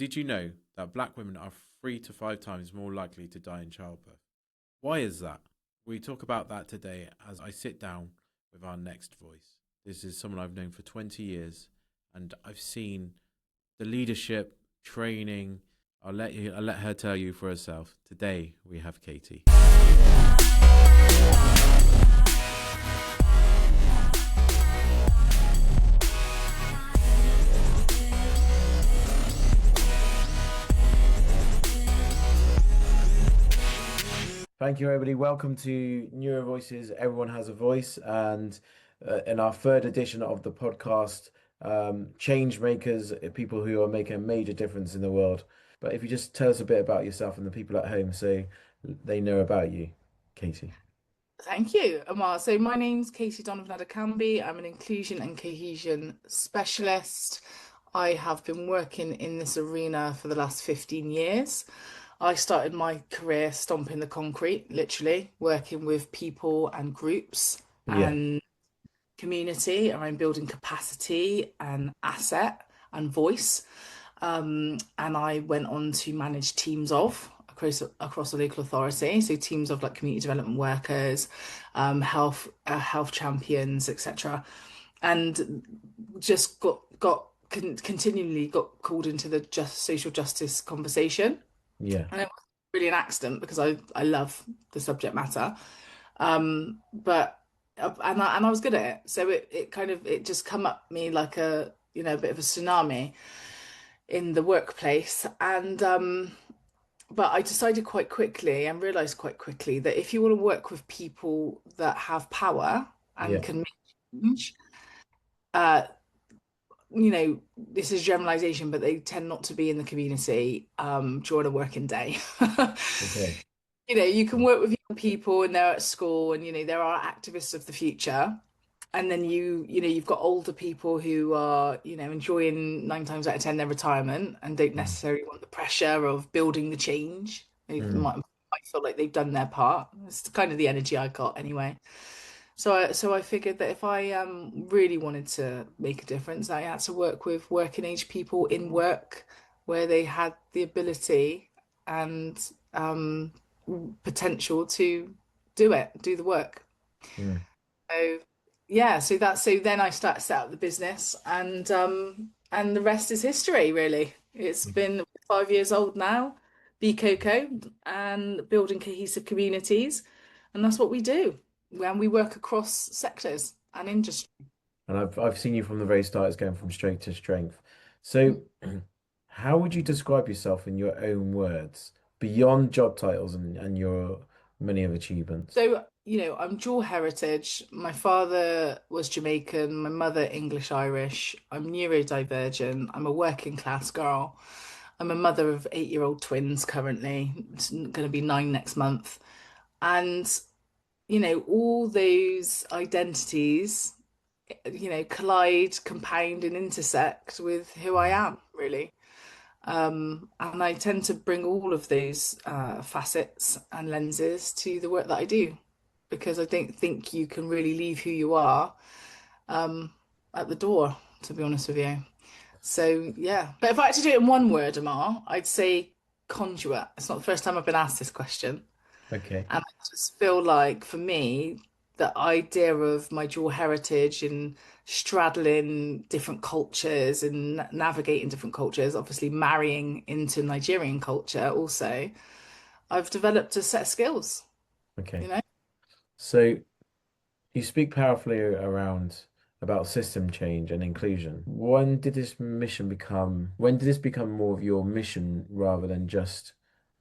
Did you know that black women are 3 to 5 times more likely to die in childbirth? Why is that? We talk about that today as I sit down with our next voice. This is someone I've known for 20 years and I've seen the leadership, training. I'll let her tell you for herself. Today we have Katie. Thank you, everybody. Welcome to Neuro Voices. Everyone has a voice, and in our third edition of the podcast, change makers, people who are making a major difference in the world. But if you just tell us a bit about yourself and the people at home, so they know about you, Katie. Thank you, Amar. So my name's Katie Donovan-Adekanmbi. I'm an inclusion and cohesion specialist. I have been working in this arena for the last 15 years. I started my career stomping the concrete, literally, working with people and groups and community around building capacity and asset and voice. And I went on to manage teams across the local authority, so teams of like community development workers, health champions, etc. And just continually got called into the social justice conversation. Yeah. And it was really an accident because I love the subject matter. But I was good at it. So it just come up me like a bit of a tsunami in the workplace. And but I decided quite quickly and realized quite quickly that if you want to work with people that have power and can make change, this is generalization, but they tend not to be in the community during a working day. Okay. You can work with young people and they're at school and, there are activists of the future. And then you've got older people who are, enjoying 9 times out of 10 their retirement and don't necessarily want the pressure of building the change. They might feel like they've done their part. It's kind of the energy I got anyway. So I figured that if I really wanted to make a difference, I had to work with working age people in work where they had the ability and potential to do the work. So then I set up the business, and the rest is history, really. It's been 5 years old now, BCOCO, and building cohesive communities, and that's what we do. And we work across sectors and industry. And I've seen you from the very start as going from strength to strength. So how would you describe yourself in your own words, beyond job titles and your many of achievements? So, I'm dual heritage. My father was Jamaican, my mother English-Irish. I'm neurodivergent. I'm a working class girl. I'm a mother of 8-year-old twins currently. It's going to be 9 next month. And all those identities, collide, compound, and intersect with who I am, really. And I tend to bring all of those facets and lenses to the work that I do, because I don't think you can really leave who you are at the door, to be honest with you. So, yeah. But if I had to do it in one word, Amar, I'd say conduit. It's not the first time I've been asked this question. Okay. And I just feel like, for me, the idea of my dual heritage and straddling different cultures and navigating different cultures, obviously marrying into Nigerian culture also, I've developed a set of skills. Okay. So you speak powerfully about system change and inclusion. When did this become more of your mission rather than just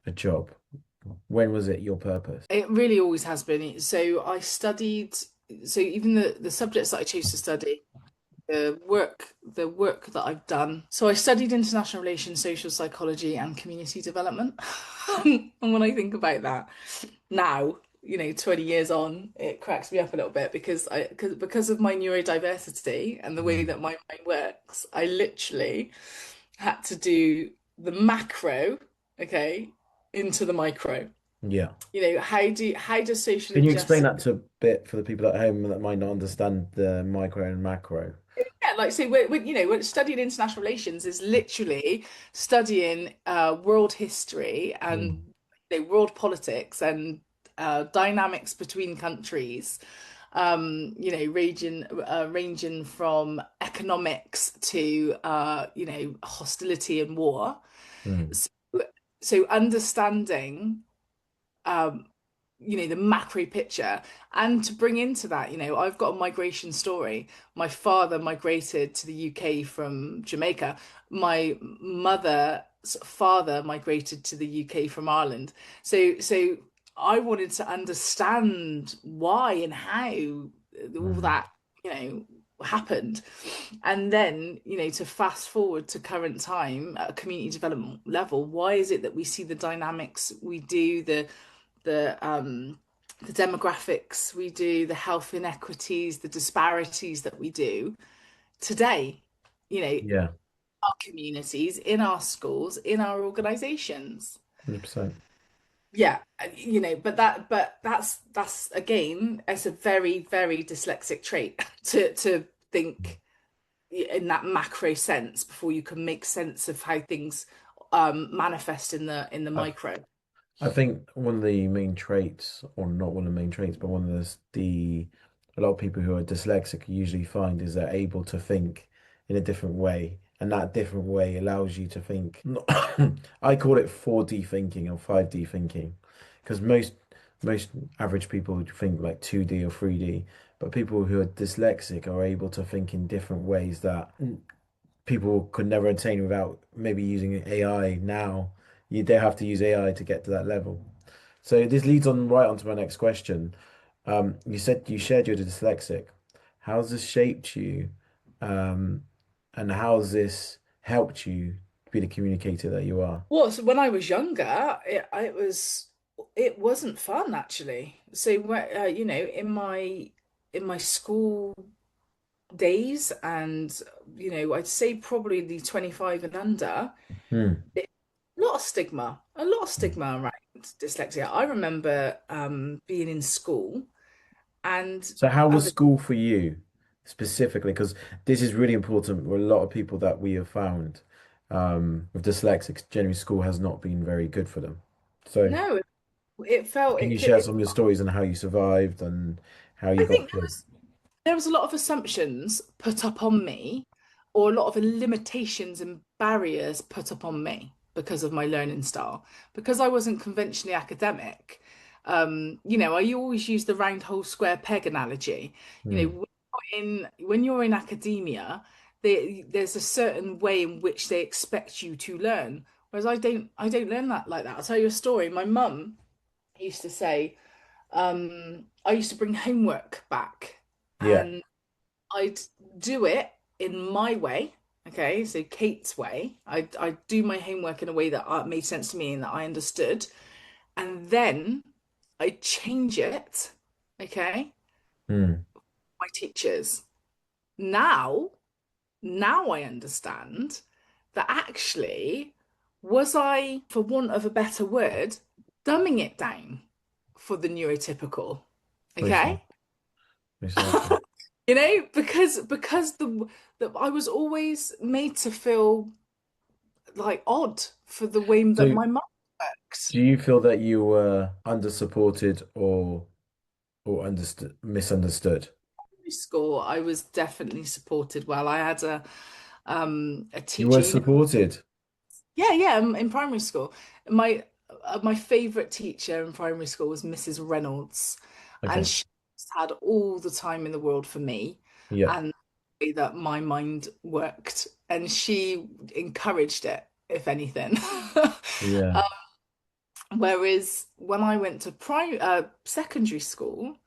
a job? When was it your purpose? It really always has been. So I studied, even the subjects that I chose to study, the work that I've done. So I studied international relations, social psychology, and community development. And when I think about that now, 20 years on, it cracks me up a little bit because of my neurodiversity and the way that my mind works, I literally had to do the macro, into the micro. Yeah. How does social Can you explain that to a bit for the people at home that might not understand the micro and macro? Yeah, like so we're studying international relations is literally studying world history Mm. and world politics and dynamics between countries, ranging from economics to hostility and war. Mm. So, so understanding um, the macro picture, and to bring into that, I've got a migration story. My father migrated to the UK from Jamaica. My mother's father migrated to the UK from Ireland. So I wanted to understand why and how all Mm. that, happened. And then, to fast forward to current time at a community development level, why is it that we see the dynamics we do, the demographics we do, the health inequities, the disparities that we do today, Yeah, our communities, in our schools, in our organizations. 100%. Yeah, but that's again, it's a very, very dyslexic trait to think in that macro sense before you can make sense of how things manifest in the I, micro. I think one of the main traits, or not one of the main traits, but one of the a lot of people who are dyslexic usually find is they're able to think in a different way, and that different way allows you to think. I call it 4D thinking or 5D thinking, because most average people would think like 2D or 3D, but people who are dyslexic are able to think in different ways that people could never attain without maybe using AI now. They have to use AI to get to that level. So this leads on right onto my next question. You said you shared you're dyslexic. How's this shaped you? Um, and how's this helped you be the communicator that you are? Well, so when I was younger, it wasn't fun actually. So in my school days, and I'd say probably the 25 and under, Hmm. a lot of stigma around dyslexia. I remember being in school and So how was as a school for you specifically? Because this is really important for a lot of people that we have found with dyslexics. Generally, school has not been very good for them. So no, it felt can it you could. share some of your stories on how you survived and how you I got think through? there was a lot of assumptions put up on me, or a lot of limitations and barriers put up on me because of my learning style. Because I wasn't conventionally academic, I always use the round hole square peg analogy. Hmm. When you're in academia, there's a certain way in which they expect you to learn. Whereas I don't learn that like that. I'll tell you a story. My mum used to say, I used to bring homework back Yeah. and I'd do it in my way. Okay, so Kate's way. I'd do my homework in a way that made sense to me and that I understood. And then I'd change it, okay, Hmm. my teachers. Now, now I understand that actually, was I, for want of a better word, dumbing it down for the neurotypical? Precisely. Okay. Precisely. Because the I was always made to feel like odd for the way that So my mum works. do you feel that you were under supported or understood misunderstood? Primary school, I was definitely supported well. I had a You teacher, were supported. yeah, yeah, in primary school. My favorite teacher in primary school was Mrs. Reynolds, and Okay. she just had all the time in the world for me Yeah. and the way that my mind worked, and she encouraged it, if anything. Yeah. Whereas when I went to secondary school,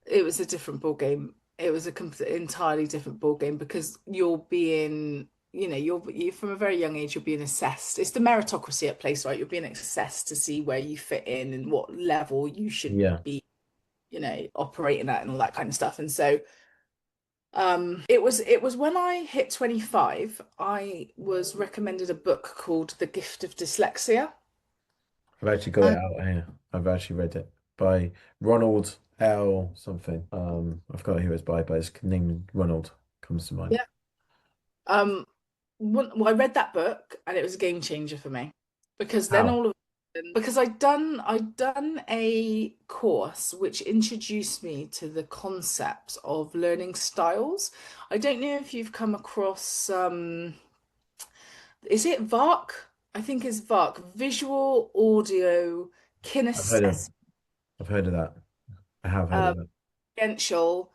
it was a different ball game. It was a entirely different ball game because you're from a very young age, you're being assessed. It's the meritocracy at place, right? You're being assessed to see where you fit in and what level you should Yeah. be, operating at and all that kind of stuff. And so it was when I hit 25, I was recommended a book called The Gift of Dyslexia. I've actually got it out here. I've actually read it by Ronald L. something. I've got who it's by, but his name Ronald comes to mind. Yeah. Um, well, I read that book and it was a game changer for me because then How? all of because I'd done a course which introduced me to the concept of learning styles. I don't know if you've come across is it VARC? I think it's VARC, visual audio I've heard of kinesthetic I've heard of that. I have heard um, of that. experiential,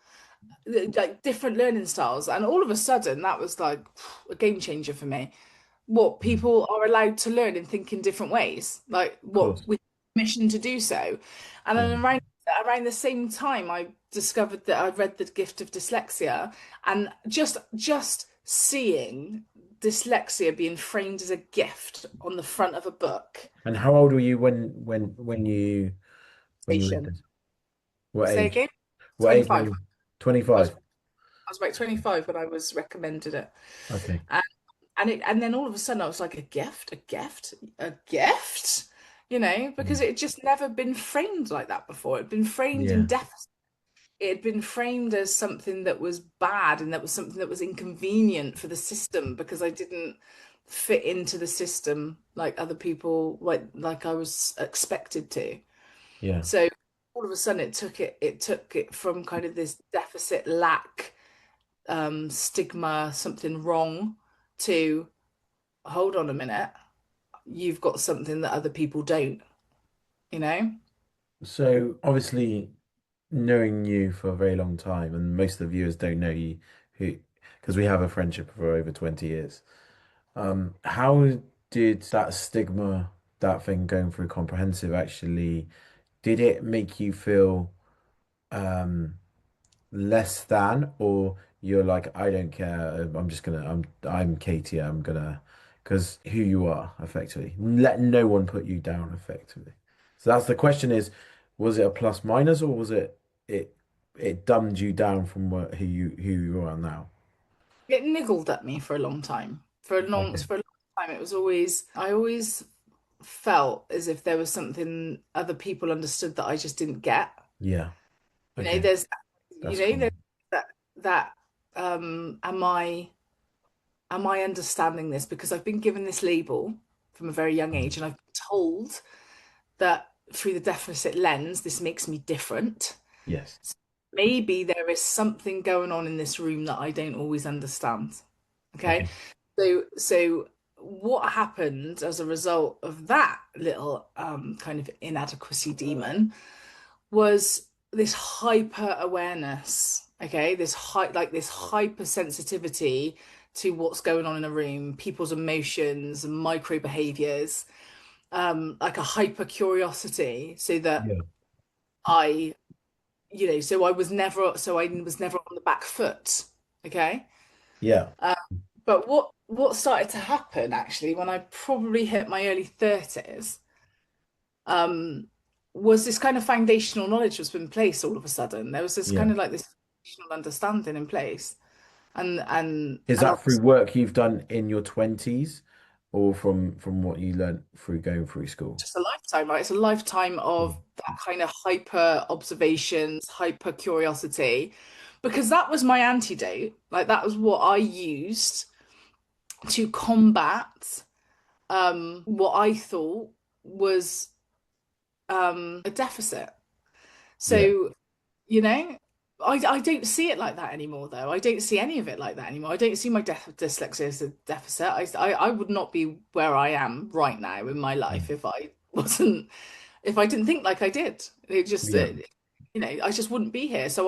like different learning styles, and all of a sudden that was like a game changer for me. What Mm. people are allowed to learn and think in different ways, like Of what course. with permission to do so. And Yeah. then around the same time, I discovered that I read The Gift of Dyslexia, and just seeing dyslexia being framed as a gift on the front of a book. And how old were you when you read Station. this? What Say age? again? What age were 25. you? I was 25. I was about 25 when I was recommended it. Okay. And then all of a sudden I was like, a gift, a gift, a gift, because Mm. it had just never been framed like that before. It'd been framed in Yeah. deficit. It had been framed as something that was bad and that was something that was inconvenient for the system because I didn't fit into the system like other people, like I was expected to. Yeah. So all of a sudden it took it from kind of this deficit lack stigma, something wrong, to hold on a minute, you've got something that other people don't, you know? So obviously knowing you for a very long time, and most of the viewers don't know you who because we have a friendship for over 20 years. How did that stigma, that thing going through comprehensive actually, did it make you feel um less than, or you're like, I don't care, I'm Katie, I'm gonna, because who you are, effectively. Let no one put you down, effectively. So that's the question is, was it a plus minus, or was it it dumbed you down from who you are now? It niggled at me for a long time. Okay. For a long time, it was always, I always felt as if there was something other people understood that I just didn't get. Yeah. You know, Okay. there's, That's there's common. that, am I understanding this? Because I've been given this label from a very young Mm. age, and I've been told that through the deficit lens, this makes me different. Yes. Maybe there is something going on in this room that I don't always understand. Okay. Okay. So what happened as a result of that little kind of inadequacy demon was this hyper awareness. Okay, this hyper sensitivity to what's going on in a room, people's emotions, micro behaviors, like a hyper curiosity, so that Yeah. I so I was never on the back foot. Okay. Yeah. But what started to happen actually when I probably hit my early 30s, um, was this kind of foundational knowledge was in place all of a sudden. There was this Yeah. kind of like this foundational understanding in place. Is And that through obviously work you've done in your 20s, or from what you learned through going through school? just a lifetime, right? It's a lifetime Mm. of that kind of hyper observations, hyper curiosity, because that was my antidote. Like that was what I used to combat what I thought was a deficit. Yeah. So, you know, I don't see it like that anymore, though. I don't see any of it like that anymore. I don't see my dyslexia as a deficit. I would not be where I am right now in my life Mm. if if I didn't think like I did. It just, Yeah. I just wouldn't be here. So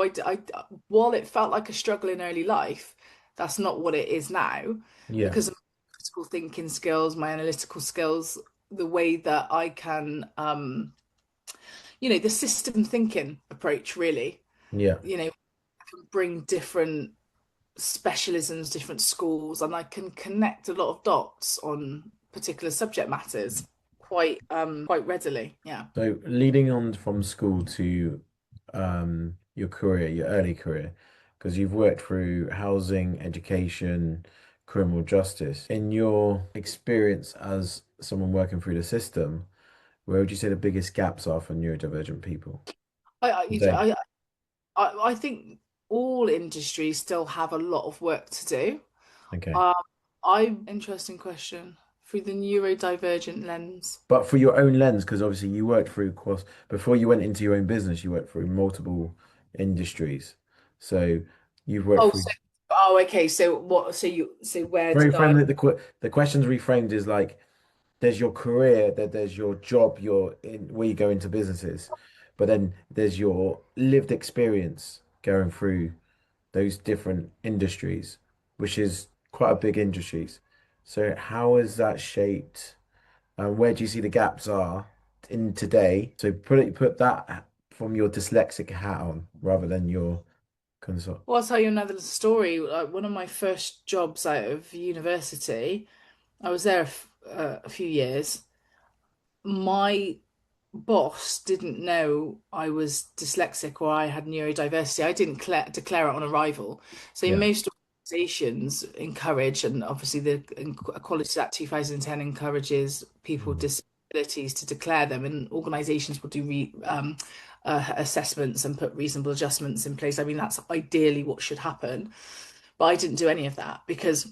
while it felt like a struggle in early life, that's not what it is now Yeah. because of my critical thinking skills, my analytical skills, the way that I can, the system thinking approach, really, Yeah. I can bring different specialisms, different schools, and I can connect a lot of dots on particular subject matters quite readily. Yeah. So leading on from school to your career, your early career, because you've worked through housing, education, criminal justice. In your experience as someone working through the system, where would you say the biggest gaps are for neurodivergent people I I, you- today? I think all industries still have a lot of work to do. Okay. Um, interesting question. Through the neurodivergent lens. But for your own lens, because obviously you worked through course before you went into your own business, you worked through multiple industries. So you've worked Oh, through okay. So what? So where very did I? friendly. The questions reframed is like there's your career, that there's your job, your in where you go into businesses, but then there's your lived experience going through those different industries, which is quite a big industries. So how has that shaped, and where do you see the gaps are in today? So put that from your dyslexic hat on rather than your consult. Well, I'll tell you another story. Like one of my first jobs out of university, I was there a few years. My boss didn't know I was dyslexic or I had neurodiversity. I didn't declare it on arrival. So Yeah. most organizations encourage, and obviously the Equality Act 2010 encourages people with Mm. disabilities to declare them, and organizations will do assessments and put reasonable adjustments in place. I mean, that's ideally what should happen. But I didn't do any of that because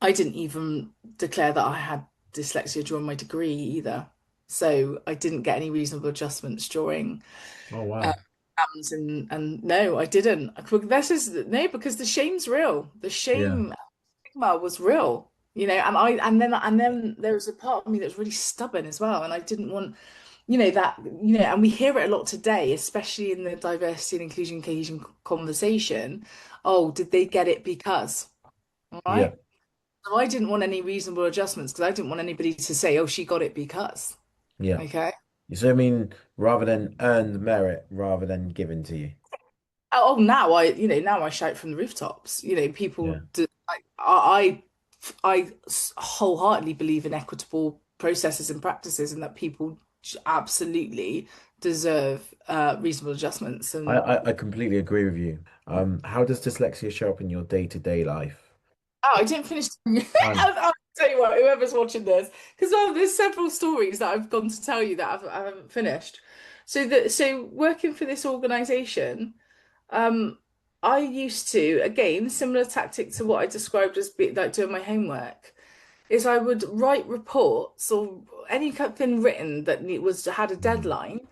I didn't even declare that I had dyslexia during my degree either. So I didn't get any reasonable adjustments during Oh uh, wow. exams, and no, I didn't. This is no, because the shame's real. The Yeah. shame stigma was real, and then there was a part of me that was really stubborn as well, and I didn't want, and we hear it a lot today, especially in the diversity and inclusion cohesion conversation. Oh, did they get it because? All Yeah. right. So I didn't want any reasonable adjustments because I didn't want anybody to say, "Oh, she got it because." Yeah. Okay. So I mean, rather than earned merit, rather than given to you. Oh, now I shout from the rooftops. People Yeah. do. I wholeheartedly believe in equitable processes and practices, and that people absolutely deserve reasonable adjustments. I, And I completely agree with you. How does dyslexia show up in your day-to-day life? oh, I didn't finish. Fine. I'll tell you what, whoever's watching this, because there's several stories that I've gone to tell you that I haven't finished. So working for this organization, um, I used to, again, similar tactic to what I described as like doing my homework, is I would write reports or anything written that had a Mm. deadline.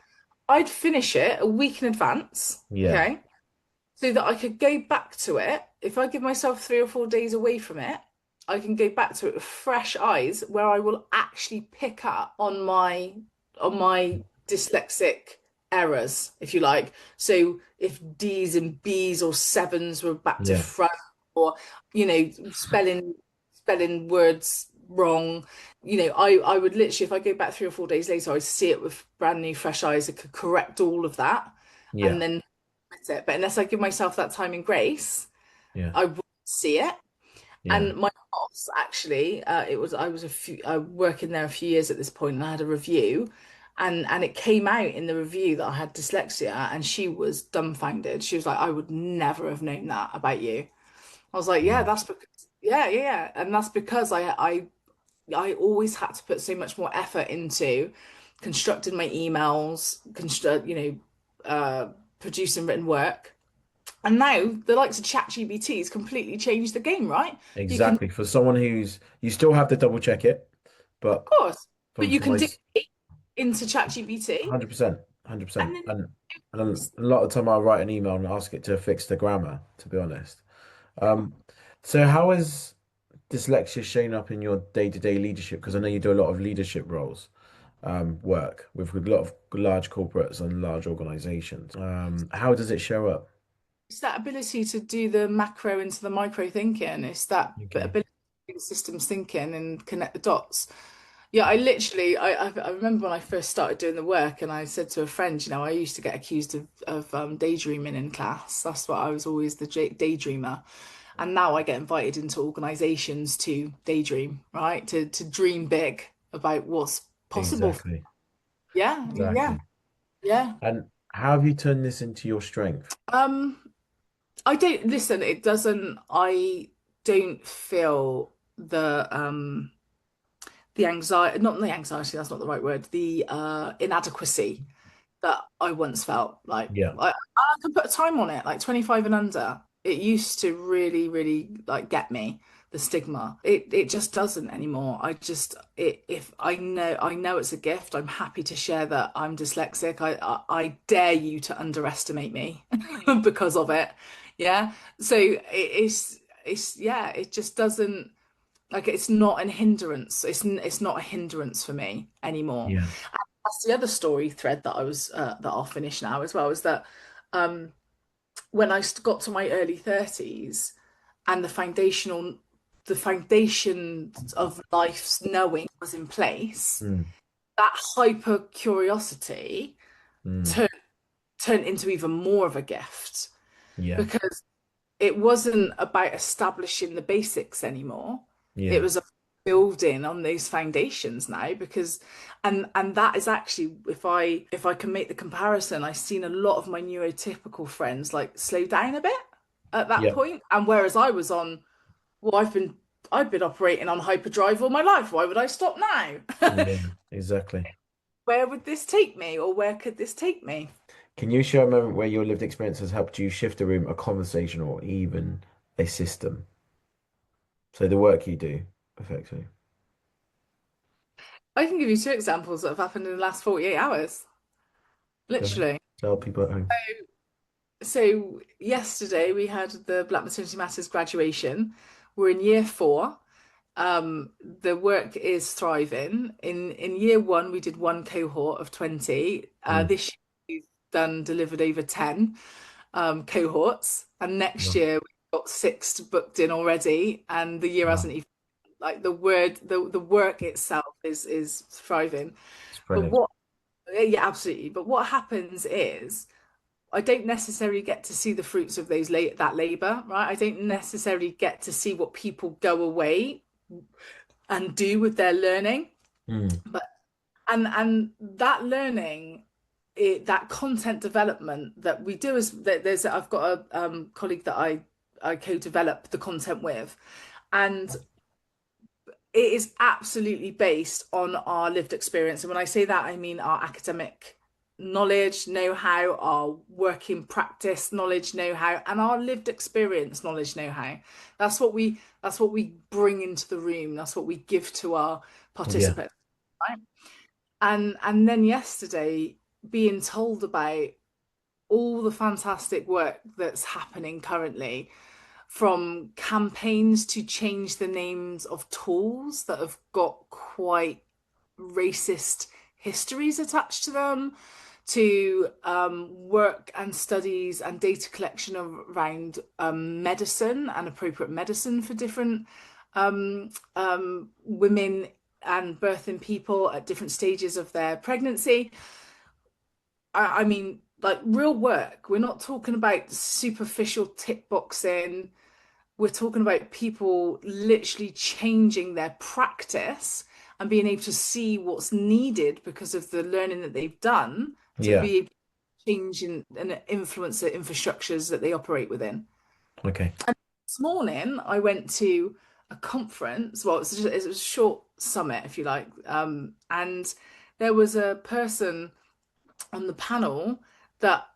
I'd finish it a week in advance, Yeah. okay? So that I could go back to it. If I give myself 3 or 4 days away from it, I can go back to it with fresh eyes where I will actually pick up on my dyslexic errors, if you like. So if D's and B's or sevens were back to Yeah. front, or spelling words wrong, I would literally, if I go back 3 or 4 days later, I'd see it with brand new fresh eyes. I could correct all of that and Yeah. then it. But unless I give myself that time and grace, Yeah. I wouldn't see it. Yeah. And my boss actually, I was working there a few years at this point, and I had a review, and it came out in the review that I had dyslexia, and she was dumbfounded. She was like, "I would never have known that about you." I was like, "Yeah, Mm. that's because, yeah, yeah, yeah," and that's because I always had to put so much more effort into constructing my emails, producing written work. And now the likes of ChatGPT has completely changed the game, right? You can, of Exactly. For someone who's, you still have to double check it, but course, but from you for can my dictate into ChatGPT, 100%, and 100%, then and a lot of the time I'll write an email and ask it to fix the grammar, to be honest. Um, so how has dyslexia shown up in your day-to-day leadership? Because I know you do a lot of leadership roles, work with a lot of large corporates and large organizations. How does it show up? it's that ability to do the macro into the micro thinking. It's that Okay. ability to do systems thinking and connect the dots. Yeah, I remember when I first started doing the work, and I said to a friend, I used to get accused of daydreaming in class. That's what I was always the daydreamer. And now I get invited into organizations to daydream, right? To dream big about what's possible. Exactly. Yeah, yeah, Exactly. yeah. And how have you turned this into your strength? Um, I don't listen, I don't feel the anxiety, not the anxiety, that's not the right word, the inadequacy that I once felt. Like Yeah. I can put a time on it, like 25 and under. It used to really, really like get me. the stigma. It just doesn't anymore. If I know it's a gift, I'm happy to share that I'm dyslexic. I dare you to underestimate me because of it. Yeah. So it's yeah, it just doesn't, like, it's not an hindrance. It's not a hindrance for me anymore. Yeah. That's the other story thread that I was that I'll finish now as well, is that um when I got to my early 30s and the foundations of life's knowing was in place, Mm, that hyper curiosity mm, turned turned into even more of a gift, yeah. because it wasn't about establishing the basics anymore. It Yeah. was a building on those foundations now, because and that is actually, if I can make the comparison, I've seen a lot of my neurotypical friends like slow down a bit at that Yeah. point. And whereas I was on, well, I've been operating on hyperdrive all my life. Why would I stop now? Yeah. Exactly. Where would this take me, or where could this take me? Can you share a moment where your lived experience has helped you shift a room, a conversation, or even a system? So the work you do, effectively. I can give you two examples that have happened in the last 48 hours, Go ahead. literally. Tell people at home. So yesterday we had the Black Maternity Matters graduation. We're in year four. The work is thriving. In year one, we did one cohort of 20. Mm. This year we've delivered over 10 cohorts, and next Wow. year we've got six booked in already, and the year Wow. hasn't even, like, the work itself is thriving. It's But brilliant. what Yeah, absolutely. But what happens is I don't necessarily get to see the fruits of that labor, right? I don't necessarily get to see what people go away and do with their learning. Mm. But and that learning, that content development that we do, is that I've got a colleague that I co-develop the content with, and it is absolutely based on our lived experience. And when I say that, I mean our academic knowledge, know-how, our working practice knowledge, know-how, and our lived experience knowledge, know-how. That's what we bring into the room. That's what we give to our Yeah. participants, right? And then yesterday, being told about all the fantastic work that's happening currently, from campaigns to change the names of tools that have got quite racist histories attached to them, to work and studies and data collection around medicine and appropriate medicine for different women and birthing people at different stages of their pregnancy. I mean, like, real work. We're not talking about superficial tick boxing. We're talking about people literally changing their practice and being able to see what's needed because of the learning that they've done, to Yeah. be able to change and influence the infrastructures that they operate within. Okay. This morning, I went to a conference. Well, it was a short summit, if you like, and there was a person on the panel that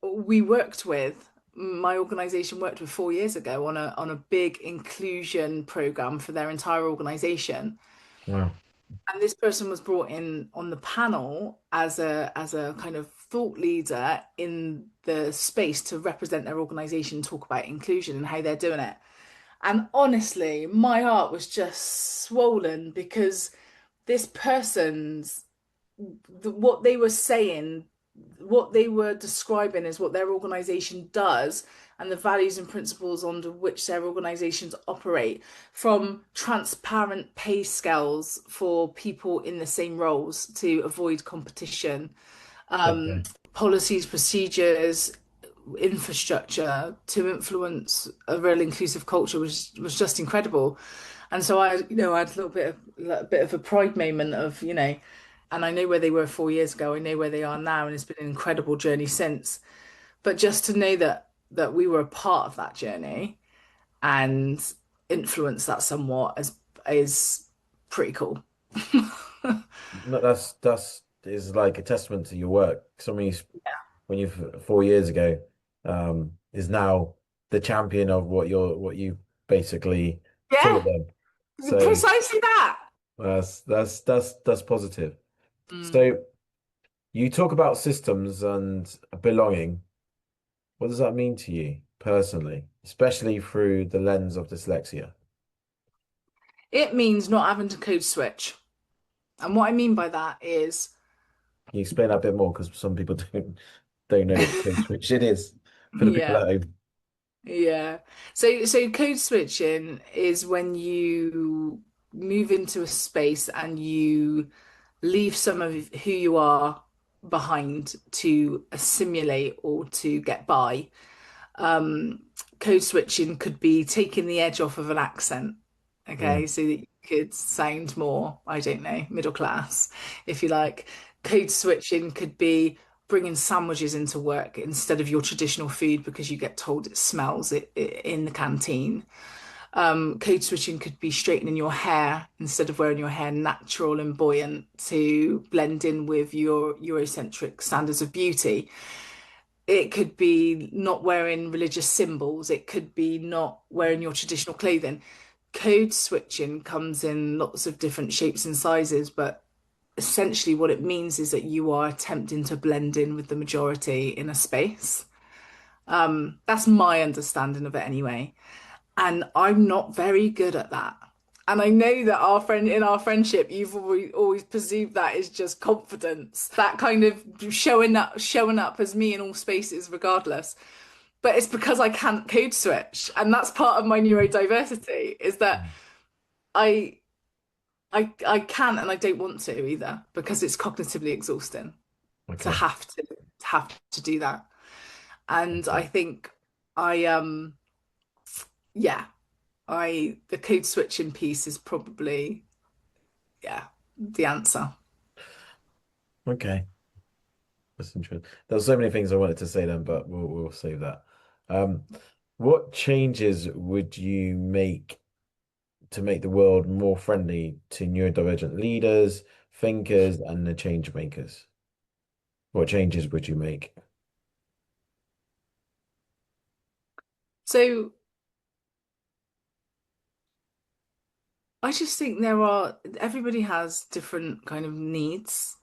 we worked with. My organization worked with 4 years ago on a big inclusion program for their entire organization. Wow. And this person was brought in on the panel as a kind of thought leader in the space to represent their organization, talk about inclusion and how they're doing it. And honestly, my heart was just swollen, because this person's what they were saying, what they were describing, is what their organization does, and the values and principles under which their organizations operate, from transparent pay scales for people in the same roles to avoid competition, Okay. policies, procedures, infrastructure to influence a real inclusive culture, was just incredible. And so I had a bit of a pride moment of, and I know where they were 4 years ago, I know where they are now, and it's been an incredible journey since. But just to know that we were a part of that journey and influence that somewhat is pretty cool. No, that's is like a testament to your work. Somebody when you 4 years ago, is now the champion of what you basically two Yeah, of them. So precisely that. that's positive. Mm. So you talk about systems and belonging. What does that mean to you personally, especially through the lens of dyslexia? It means not having to code switch. And what I mean by that is, Can you explain that a bit more? Because some people don't know what the code switch it is for the people yeah, at home. yeah. So code switching is when you move into a space and you leave some of who you are behind to assimilate or to get by. Um, Code switching could be taking the edge off of an accent, Mm, okay, so that you could sound more, I don't know, middle class, if you like. Code switching could be bringing sandwiches into work instead of your traditional food because you get told it smells in the canteen. Code switching could be straightening your hair instead of wearing your hair natural and buoyant to blend in with your Eurocentric standards of beauty. It could be not wearing religious symbols. It could be not wearing your traditional clothing. Code switching comes in lots of different shapes and sizes, but essentially what it means is that you are attempting to blend in with the majority in a space. That's my understanding of it anyway. And I'm not very good at that. And I know that our friend in our friendship, you've always perceived that as just confidence, that kind of showing up as me in all spaces, regardless. But it's because I can't code switch, and that's part of my neurodiversity, is that mm. I I can't and I don't want to either because it's cognitively exhausting to Okay. have to do that. And I Okay. think I yeah, I the code switching piece is probably yeah, the answer. Okay. That's interesting. There's so many things I wanted to say then, but we'll save that. Um, what changes would you make to make the world more friendly to neurodivergent leaders, thinkers, and the change makers? What changes would you make? So I just think everybody has different kind of needs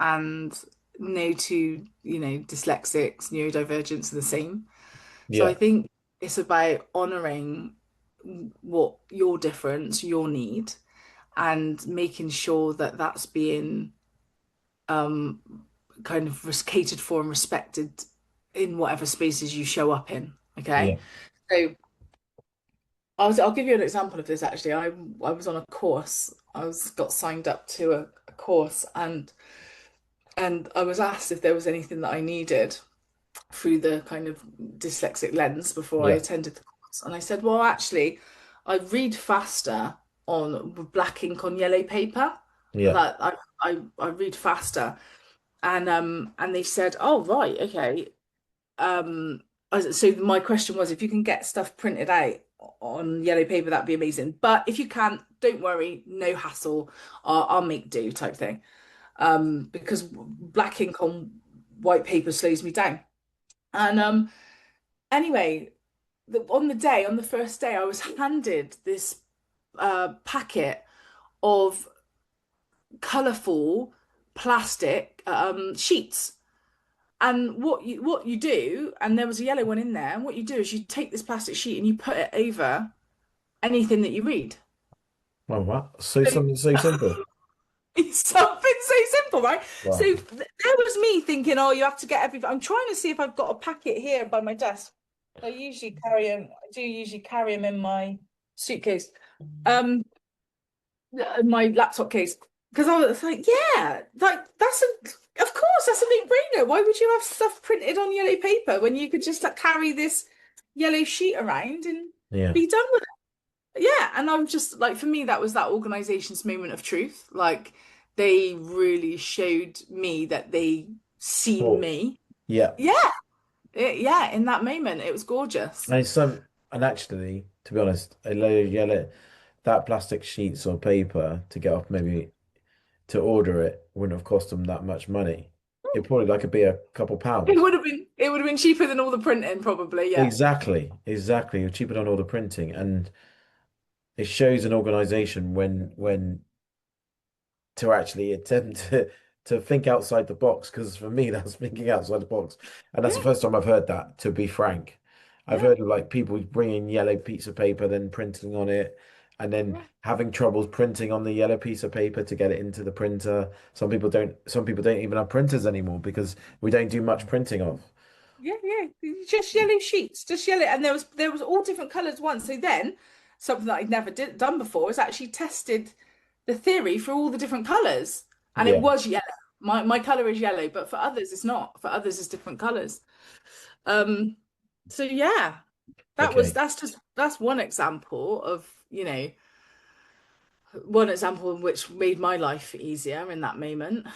and no two, dyslexics, neurodivergents are the same. So I Yeah. think it's about honoring what your difference, your need, and making sure that that's being um, kind of catered for and respected in whatever spaces you show up in. Okay. Yeah. So I'll give you an example of this actually. I was on a course. Got signed up to a course and I was asked if there was anything that I needed through the kind of dyslexic lens before I Yeah. attended the course. And I said, well, actually, I read faster on black ink on yellow paper. Yeah. Like I read faster. And they said, oh right, okay. Um so my question was if you can get stuff printed out on yellow paper, that'd be amazing. But if you can't, don't worry, no hassle. I'll make do type thing. Because black ink on white paper slows me down. And anyway, on the first day, I was handed this packet of colourful plastic sheets. And what you do, and there was a yellow one in there, and what you do is you take this plastic sheet and you put it over anything that you read. Oh, what? So So something so simple. it's something so simple, right? So Wow. there was me thinking, oh, you have to get everything. I'm trying to see if I've got a packet here by my desk. I do usually carry them in my suitcase, my laptop case, because I was like, yeah, like of course, that's a no-brainer. Why would you have stuff printed on yellow paper when you could just like carry this yellow sheet around and Yeah. be done with it? Yeah, and I'm just like, for me, that was that organization's moment of truth. Like, they really showed me that they seen Well, me. yeah. Yeah, yeah, in that moment, it was gorgeous. And some, and actually, to be honest, a load of yellow, that plastic sheets or paper to get off maybe to order it wouldn't have cost them that much money. It probably like could be a couple pounds. It would have been cheaper than all the printing, probably. Yeah. Exactly, exactly. You're cheaper on all the printing, and it shows an organization when to actually attempt to think outside the box. Because for me, that's thinking outside the box, and that's the Yeah, first time I've heard that. To be frank, I've yeah, heard of like people bringing yellow piece of paper, then printing on it, and then yeah. having troubles printing on the yellow piece of paper to get it into the printer. Some people don't. Some people don't even have printers anymore because we don't do much printing of. Yeah, yeah, just yellow sheets, just yellow, and there was all different colours once. So then, something that I'd never done before is actually tested the theory for all the different colours, and it Yeah. was yellow. My colour is yellow, but for others it's not. For others it's different colours. Um, so yeah, Okay. that's one example of, one example which made my life easier in that moment.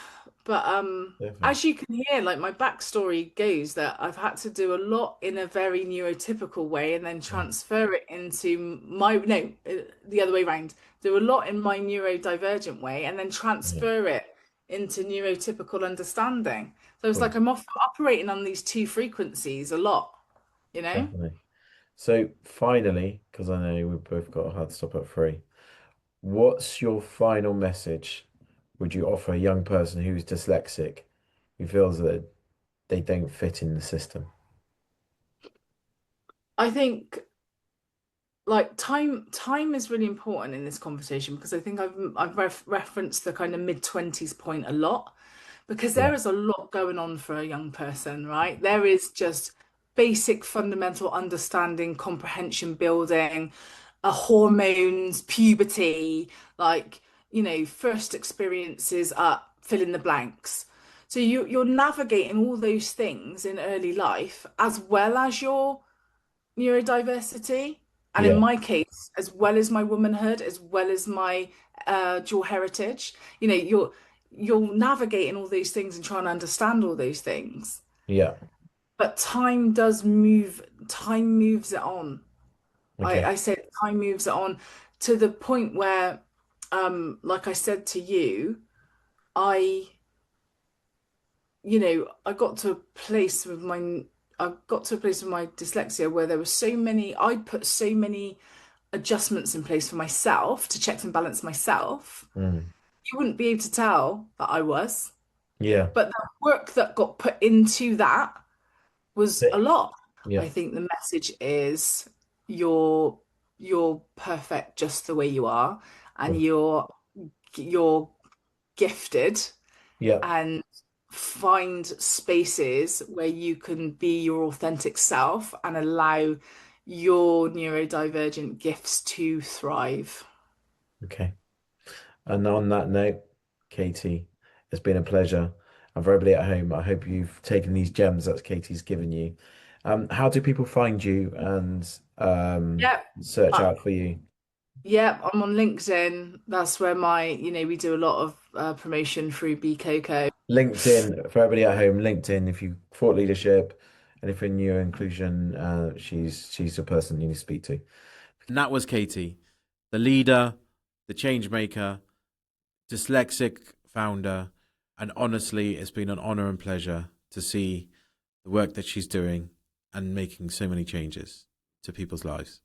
But Definitely. as you can hear, like my backstory goes that I've had to do a lot in a very neurotypical way and then Mm. transfer it into my no, the other way around. Do a lot in my neurodivergent way and then Yeah. transfer it into neurotypical understanding. So it's Cool. like I'm operating on these two frequencies a lot, you know? Definitely. So finally, because I know we've both got a hard stop at 3, what's your final message would you offer a young person who's dyslexic, who feels that they don't fit in the system? I think like time is really important in this conversation because I think I've referenced the kind of mid-20s point a lot because Yeah. there is a lot going on for a young person, right? There is just basic fundamental understanding, comprehension building, hormones, puberty, like, first experiences up, fill in the blanks. So you're navigating all those things in early life as well as your neurodiversity. And in Yeah. my case, as well as my womanhood, as well as my dual heritage, you're navigating all these things and trying to understand all those things. Yeah. But time moves it on. Okay. I said time moves it on to the point where, like I said to you, I I got to a place with my dyslexia where there were so many, I'd put so many adjustments in place for myself to check and balance myself. Mm. You wouldn't be able to tell that I was, Yeah. but the work that got put into that was a lot. Yeah. I think the message is you're you're perfect just the way you are, and Cool. you're gifted, Yeah. and find spaces where you can be your authentic self and allow your neurodivergent gifts to thrive. Okay. And on that note, Katie, it's been a pleasure. And for everybody at home, I hope you've taken these gems that Katie's given you. How do people find you and Yeah. search Uh, out for you? yeah, I'm on LinkedIn. That's where we do a lot of promotion through BCoco. LinkedIn, for everybody at home, LinkedIn, if you thought leadership, anything new inclusion, she's the person you need to speak to. And that was Katie, the leader, the change maker, dyslexic founder. And honestly, it's been an honor and pleasure to see the work that she's doing and making so many changes to people's lives.